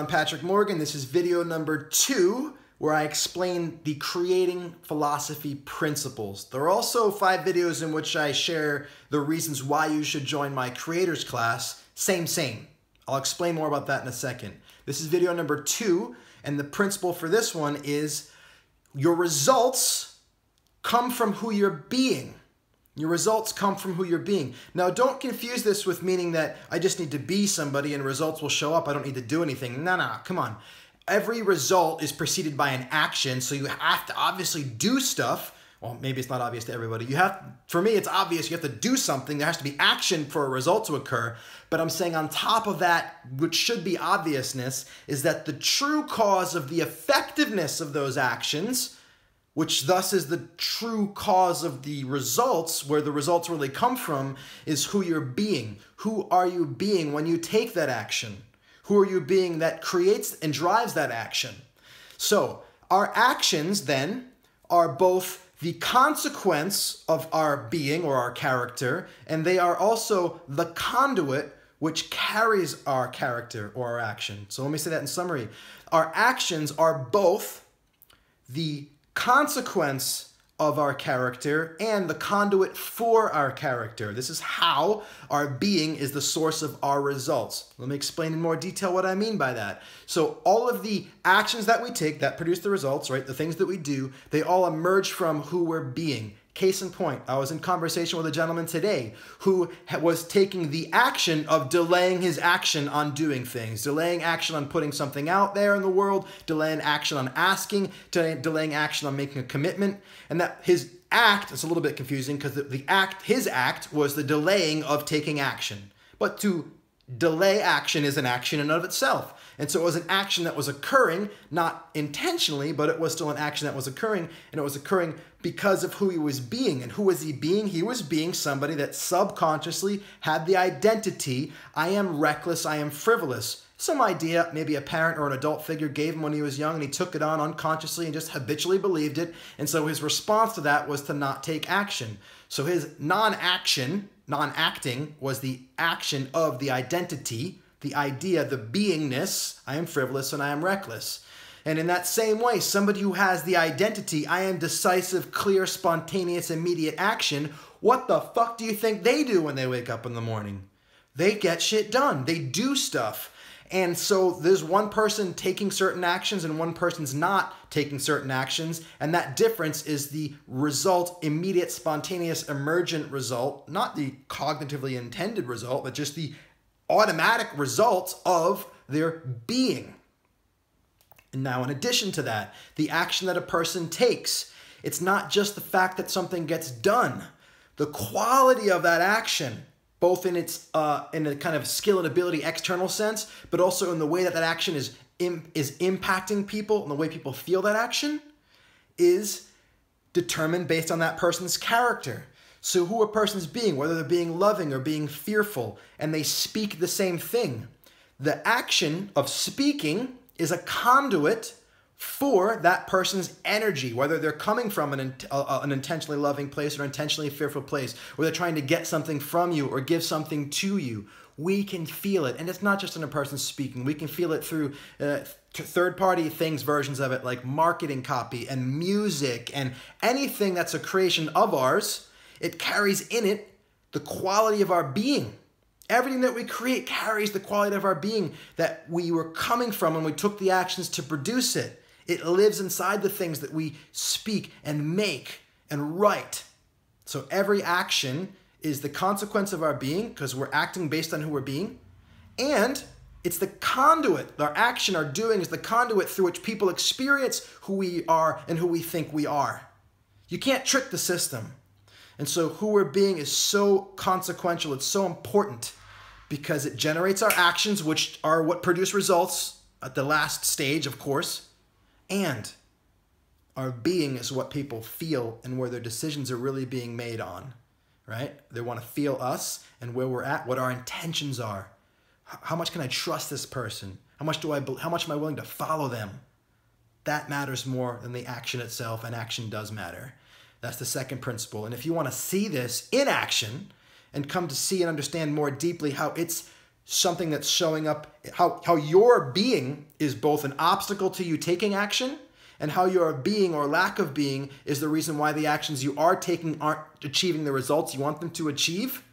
I'm Patrick Morgan. This is video number 2, where I explain the creating philosophy principles. There are also 5 videos in which I share the reasons why you should join my creators class. Same. I'll explain more about that in a second. This is video number 2, and the principle for this one is your results come from who you're being. Your results come from who you're being. Now, don't confuse this with meaning that I just need to be somebody and results will show up. I don't need to do anything. No, come on. Every result is preceded by an action, so you have to obviously do stuff. Well, maybe it's not obvious to everybody. For me, it's obvious you have to do something. There has to be action for a result to occur. But I'm saying on top of that, which should be obviousness, is that the true cause of the effectiveness of those actions, which thus is the true cause of the results, where the results really come from, is who you're being. Who are you being when you take that action? Who are you being that creates and drives that action? So our actions then are both the consequence of our being or our character, and they are also the conduit which carries our character or our action. So let me say that in summary. Our actions are both the consequence of our character and the conduit for our character. This is how our being is the source of our results. Let me explain in more detail what I mean by that. So all of the actions that we take that produce the results, right, the things that we do, they all emerge from who we're being. Case in point, I was in conversation with a gentleman today who was taking the action of delaying his action on doing things, delaying action on putting something out there in the world, delaying action on asking, delaying action on making a commitment, and that his act, it's a little bit confusing because his act was the delaying of taking action. But to delay action is an action in and of itself. And so it was an action that was occurring, not intentionally, but it was still an action that was occurring, and it was occurring because of who he was being. And who was he being? He was being somebody that subconsciously had the identity, I am reckless, I am frivolous. Some idea, maybe a parent or an adult figure gave him when he was young, and he took it on unconsciously and just habitually believed it. And so his response to that was to not take action. So his non-acting was the action of the identity, the idea, the beingness, I am frivolous and I am reckless. And in that same way, somebody who has the identity, I am decisive, clear, spontaneous, immediate action, what the fuck do you think they do when they wake up in the morning? They get shit done. They do stuff. And so there's one person taking certain actions and one person's not taking certain actions. And that difference is the result, immediate, spontaneous, emergent result, not the cognitively intended result, but just the automatic result of their being. And now, in addition to that, the action that a person takes, it's not just the fact that something gets done. The quality of that action, both in its in a kind of skill and ability external sense, but also in the way that that action is impacting people and the way people feel that action, is determined based on that person's character. So who a person's being, whether they're being loving or being fearful, and they speak the same thing. The action of speaking is a conduit for that person's energy, whether they're coming from an intentionally loving place or an intentionally fearful place, or they're trying to get something from you or give something to you. We can feel it. And it's not just in a person speaking. We can feel it through third-party things, versions of it, like marketing copy and music and anything that's a creation of ours. It carries in it the quality of our being. Everything that we create carries the quality of our being that we were coming from when we took the actions to produce it. It lives inside the things that we speak and make and write. So every action is the consequence of our being because we're acting based on who we're being. And it's the conduit. Our action, our doing is the conduit through which people experience who we are and who we think we are. You can't trick the system. And so who we're being is so consequential, it's so important because it generates our actions, which are what produce results at the last stage, of course, and our being is what people feel and where their decisions are really being made on, right? They want to feel us and where we're at, what our intentions are. How much can I trust this person? How much am I willing to follow them? That matters more than the action itself, and action does matter. That's the second principle. And if you want to see this in action and come to see and understand more deeply how it's something that's showing up, how your being is both an obstacle to you taking action, and how your being or lack of being is the reason why the actions you are taking aren't achieving the results you want them to achieve,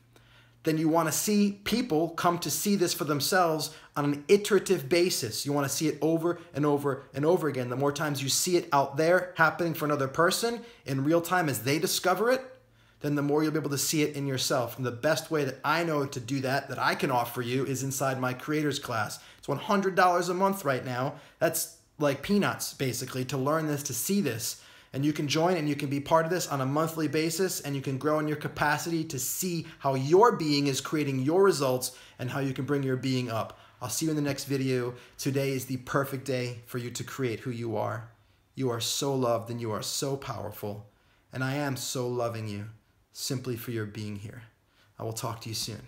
then you want to see people come to see this for themselves on an iterative basis. You want to see it over and over and over again. The more times you see it out there happening for another person in real time as they discover it, then the more you'll be able to see it in yourself. And the best way that I know to do that I can offer you, is inside my creators class. It's $100 a month right now. That's like peanuts, basically, to learn this, to see this. And you can join and you can be part of this on a monthly basis, and you can grow in your capacity to see how your being is creating your results and how you can bring your being up. I'll see you in the next video. Today is the perfect day for you to create who you are. You are so loved and you are so powerful. And I am so loving you simply for your being here. I will talk to you soon.